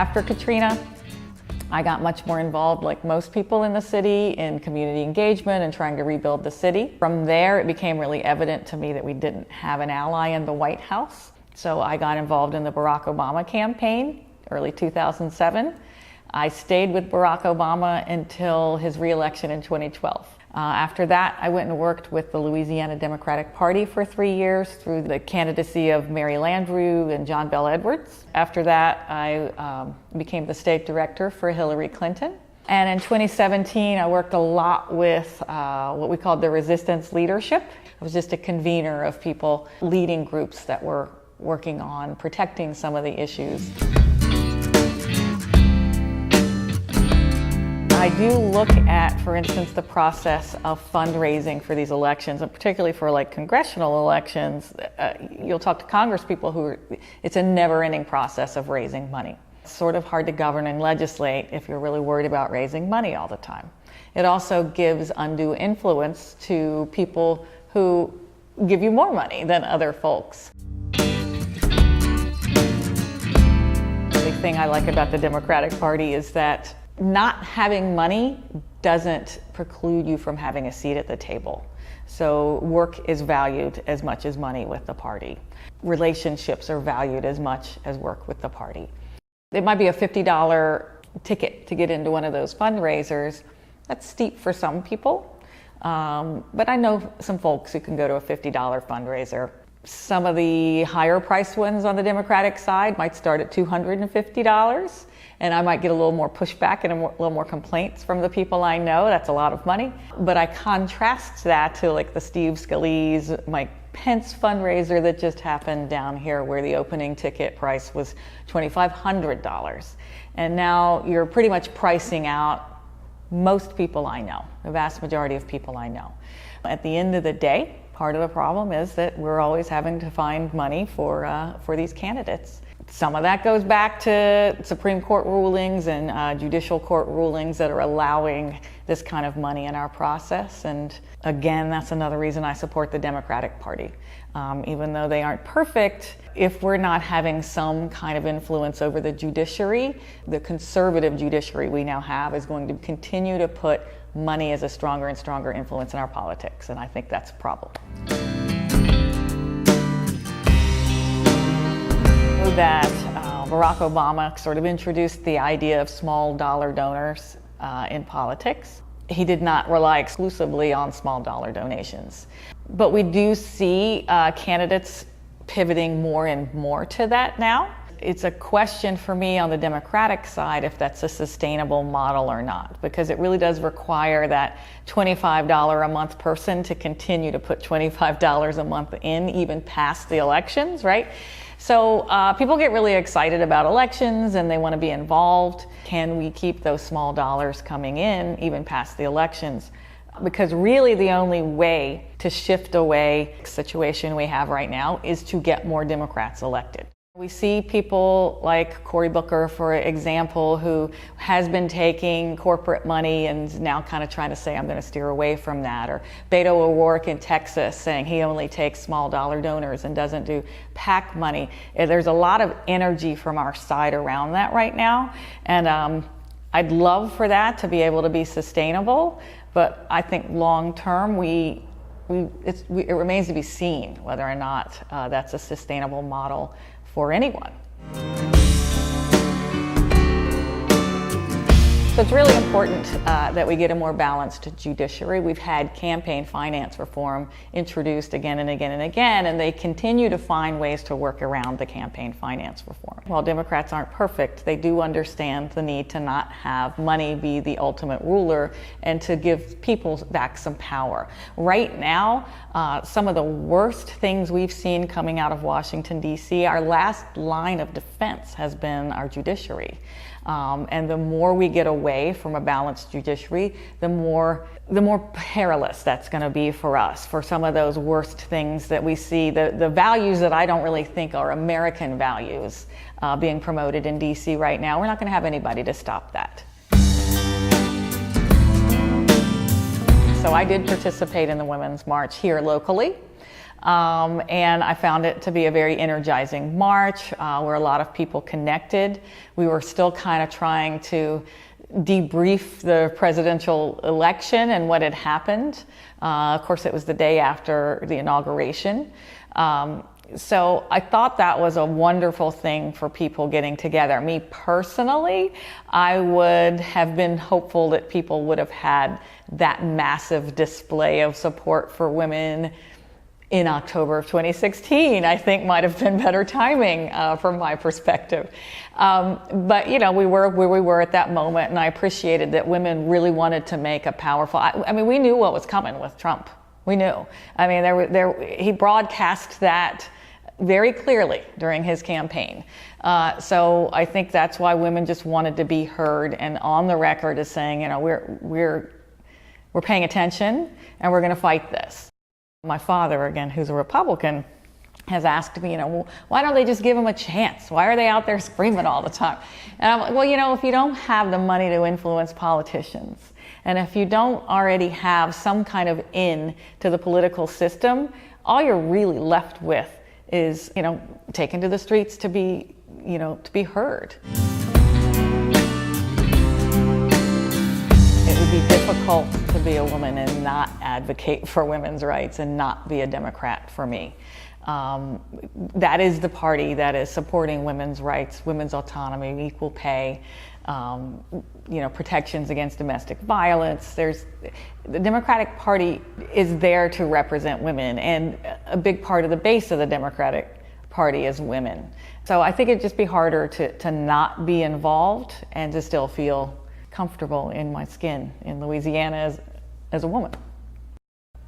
After Katrina, I got much more involved, like most people in the city, in community engagement and trying to rebuild the city. From there, it became really evident to me that we didn't have an ally in the White House. So I got involved in the Barack Obama campaign, early 2007. I stayed with Barack Obama until his re-election in 2012. After that, I went and worked with the Louisiana Democratic Party for 3 years through the candidacy of Mary Landrieu and John Bel Edwards. After that, I became the state director for Hillary Clinton. And in 2017, I worked a lot with what we called the resistance leadership. I was just a convener of people leading groups that were working on protecting some of the issues. I do look at, for instance, the process of fundraising for these elections, and particularly for like congressional elections. You'll talk to Congress people it's a never-ending process of raising money. It's sort of hard to govern and legislate if you're really worried about raising money all the time. It also gives undue influence to people who give you more money than other folks. The thing I like about the Democratic Party is that not having money doesn't preclude you from having a seat at the table. So work is valued as much as money with the party. Relationships are valued as much as work with the party. It might be a $50 ticket to get into one of those fundraisers. That's steep for some people, but I know some folks who can go to a $50 fundraiser. Some of the higher priced ones on the Democratic side might start at $250. And I might get a little more pushback and a little more complaints from the people I know. That's a lot of money. But I contrast that to like the Steve Scalise, Mike Pence fundraiser that just happened down here, where the opening ticket price was $2,500. And now you're pretty much pricing out most people I know, the vast majority of people I know. At the end of the day, part of the problem is that we're always having to find money for these candidates. Some of that goes back to Supreme Court rulings and judicial court rulings that are allowing this kind of money in our process. And again, that's another reason I support the Democratic Party. Even though they aren't perfect, if we're not having some kind of influence over the judiciary, the conservative judiciary we now have is going to continue to put money as a stronger and stronger influence in our politics. And I think that's a problem. That Barack Obama sort of introduced the idea of small dollar donors in politics. He did not rely exclusively on small dollar donations. But we do see candidates pivoting more and more to that now. It's a question for me on the Democratic side if that's a sustainable model or not, because it really does require that $25 a month person to continue to put $25 a month in, even past the elections, right? So people get really excited about elections and they want to be involved. Can we keep those small dollars coming in even past the elections? Because really the only way to shift away the situation we have right now is to get more Democrats elected. We see people like Cory Booker, for example, who has been taking corporate money and is now kind of trying to say, I'm going to steer away from that. Or Beto O'Rourke in Texas saying he only takes small dollar donors and doesn't do PAC money. There's a lot of energy from our side around that right now. And I'd love for that to be able to be sustainable. But I think long term, it remains to be seen whether or not that's a sustainable model for anyone. So it's really important that we get a more balanced judiciary. We've had campaign finance reform introduced again and again and again, and they continue to find ways to work around the campaign finance reform. While Democrats aren't perfect, they do understand the need to not have money be the ultimate ruler and to give people back some power. Right now, some of the worst things we've seen coming out of Washington, D.C., our last line of defense has been our judiciary. And the more we get away from a balanced judiciary, the more perilous that's going to be for us, for some of those worst things that we see, the values that I don't really think are American values being promoted in DC right now. We're not going to have anybody to stop that. So I did participate in the Women's March here locally. And I found it to be a very energizing march where a lot of people connected. We were still kind of trying to debrief the presidential election and what had happened. Of course, it was the day after the inauguration. So I thought that was a wonderful thing for people getting together. Me personally, I would have been hopeful that people would have had that massive display of support for women in October of 2016. I think might have been better timing from my perspective. But you know, we were where we were at that moment, and I appreciated that women really wanted to make a powerful, I mean, we knew what was coming with Trump. We knew. I mean, he broadcast that very clearly during his campaign. So I think that's why women just wanted to be heard and on the record as saying, you know, we're paying attention and we're going to fight this. My father, again, who's a Republican, has asked me, you know, well, why don't they just give them a chance? Why are they out there screaming all the time? And I'm like, well, you know, if you don't have the money to influence politicians, and if you don't already have some kind of in to the political system, all you're really left with is, you know, taken to the streets to be, you know, to be heard. It would be difficult to be a woman and not advocate for women's rights and not be a Democrat for me. That is the party that is supporting women's rights, women's autonomy, equal pay, you know, protections against domestic violence. The Democratic Party is there to represent women, and a big part of the base of the Democratic Party is women. So I think it'd just be harder to not be involved and to still feel comfortable in my skin in Louisiana as a woman.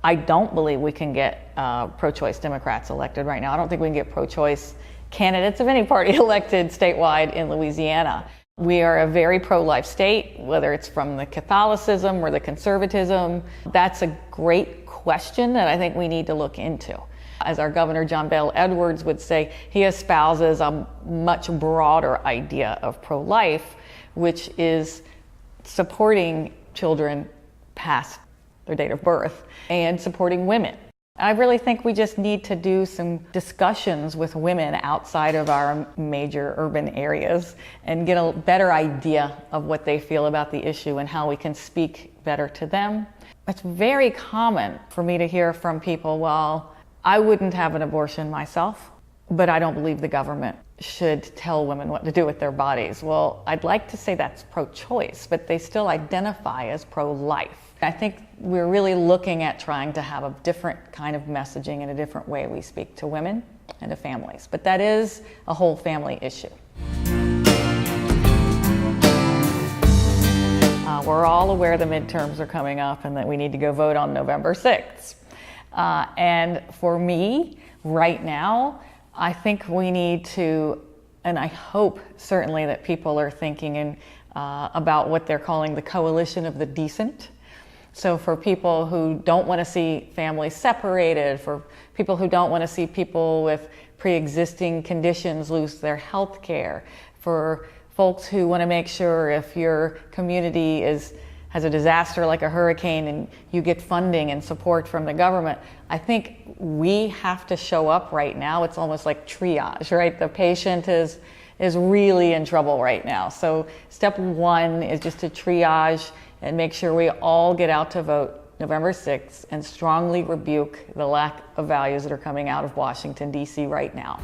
I don't believe we can get pro-choice Democrats elected right now. I don't think we can get pro-choice candidates of any party elected statewide in Louisiana. We are a very pro-life state, whether it's from the Catholicism or the conservatism. That's a great question that I think we need to look into. As our Governor John Bel Edwards would say, he espouses a much broader idea of pro-life, which is supporting children past their date of birth and supporting women. I really think we just need to do some discussions with women outside of our major urban areas and get a better idea of what they feel about the issue and how we can speak better to them. It's very common for me to hear from people, well, I wouldn't have an abortion myself, but I don't believe the government should tell women what to do with their bodies. Well, I'd like to say that's pro-choice, but they still identify as pro-life. I think we're really looking at trying to have a different kind of messaging and a different way we speak to women and to families. But that is a whole family issue. We're all aware the midterms are coming up and that we need to go vote on November 6th. And for me, right now, I think we need to, and I hope certainly that people are thinking about what they're calling the coalition of the decent. So for people who don't want to see families separated, for people who don't want to see people with pre-existing conditions lose their health care, for folks who want to make sure if your community has a disaster like a hurricane and you get funding and support from the government, I think we have to show up right now. It's almost like triage, right? The patient is really in trouble right now. So step one is just to triage and make sure we all get out to vote November 6th and strongly rebuke the lack of values that are coming out of Washington, D.C. right now.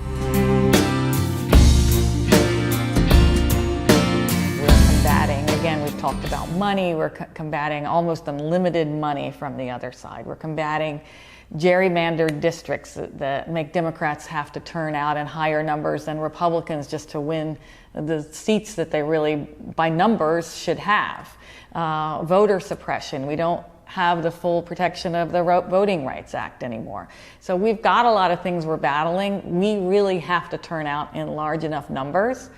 We're combating, again, we've talked about money, we're combating almost unlimited money from the other side. We're combating gerrymandered districts that make Democrats have to turn out in higher numbers than Republicans just to win the seats that they really, by numbers, should have. Voter suppression. We don't have the full protection of the Voting Rights Act anymore. So we've got a lot of things we're battling. We really have to turn out in large enough numbers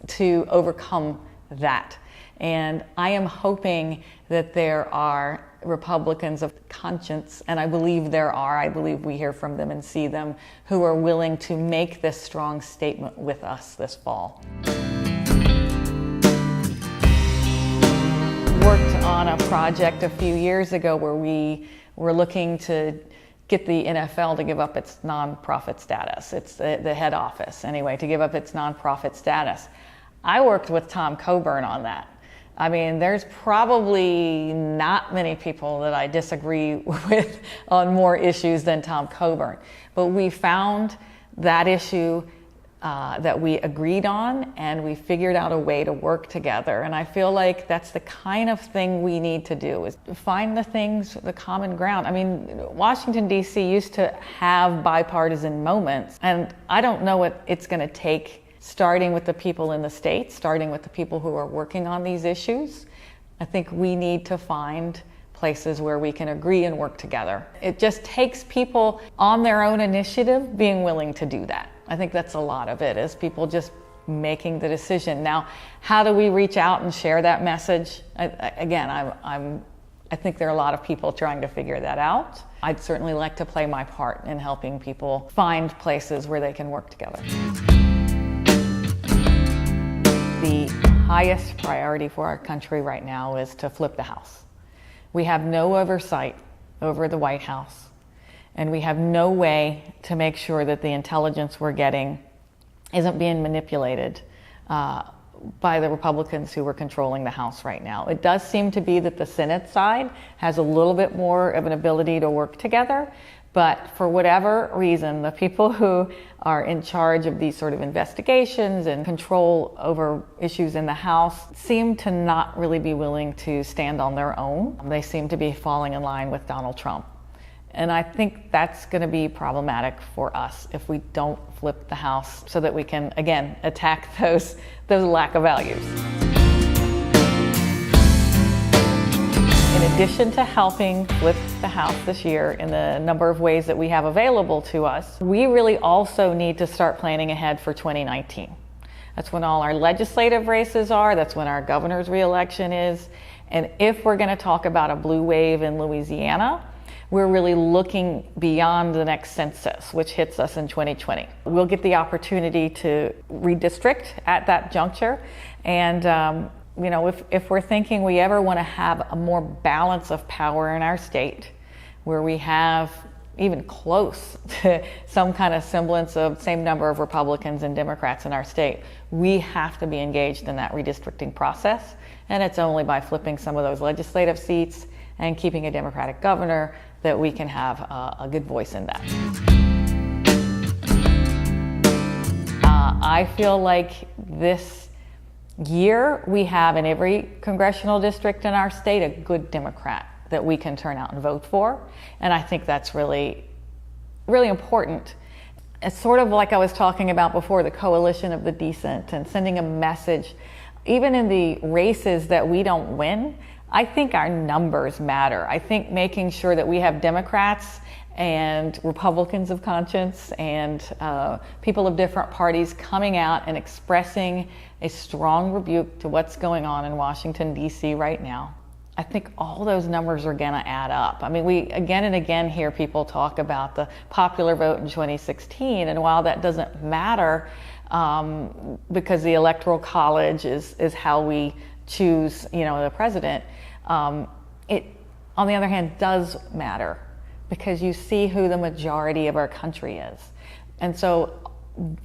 to overcome that. And I am hoping that there are Republicans of conscience, and I believe there are, I believe we hear from them and see them, who are willing to make this strong statement with us this fall. Worked on a project a few years ago where we were looking to get the NFL to give up its nonprofit status. It's the head office, anyway, to give up its nonprofit status. I worked with Tom Coburn on that. I mean, there's probably not many people that I disagree with on more issues than Tom Coburn. But we found that issue that we agreed on, and we figured out a way to work together. And I feel like that's the kind of thing we need to do, is find the things, the common ground. I mean, Washington, D.C. used to have bipartisan moments, and I don't know what it's going to take, starting with the people in the state, starting with the people who are working on these issues. I think we need to find places where we can agree and work together. It just takes people on their own initiative being willing to do that. I think that's a lot of it, is people just making the decision. Now, how do we reach out and share that message? I think there are a lot of people trying to figure that out. I'd certainly like to play my part in helping people find places where they can work together. The highest priority for our country right now is to flip the House. We have no oversight over the White House, and we have no way to make sure that the intelligence we're getting isn't being manipulated by the Republicans who are controlling the House right now. It does seem to be that the Senate side has a little bit more of an ability to work together, but for whatever reason, the people who are in charge of these sort of investigations and control over issues in the House seem to not really be willing to stand on their own. They seem to be falling in line with Donald Trump. And I think that's going to be problematic for us if we don't flip the House, so that we can, again, attack those lack of values. In addition to helping flip the House this year in the number of ways that we have available to us, we really also need to start planning ahead for 2019. That's when all our legislative races are, that's when our governor's reelection is. And if we're going to talk about a blue wave in Louisiana, we're really looking beyond the next census, which hits us in 2020. We'll get the opportunity to redistrict at that juncture. And if we're thinking we ever want to have a more balance of power in our state, where we have even close to some kind of semblance of same number of Republicans and Democrats in our state, we have to be engaged in that redistricting process. And it's only by flipping some of those legislative seats and keeping a Democratic governor that we can have a good voice in that. I feel like this year we have in every congressional district in our state a good Democrat that we can turn out and vote for. And I think that's really, really important. It's sort of like I was talking about before, the coalition of the decent and sending a message. Even in the races that we don't win, I think our numbers matter. I think making sure that we have Democrats and Republicans of conscience and people of different parties coming out and expressing a strong rebuke to what's going on in Washington, D.C. right now. I think all those numbers are going to add up. I mean, we again and again hear people talk about the popular vote in 2016, and while that doesn't matter because the Electoral College is how we choose, the president, it, on the other hand, does matter because you see who the majority of our country is. And so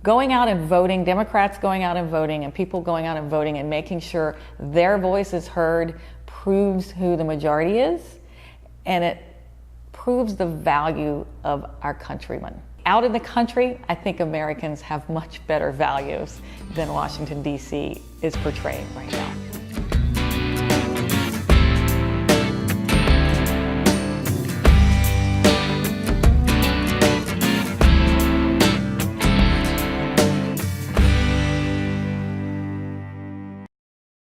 going out and voting, Democrats going out and voting, and people going out and voting and making sure their voice is heard proves who the majority is, and it proves the value of our countrymen. Out in the country, I think Americans have much better values than Washington, D.C. is portraying right now.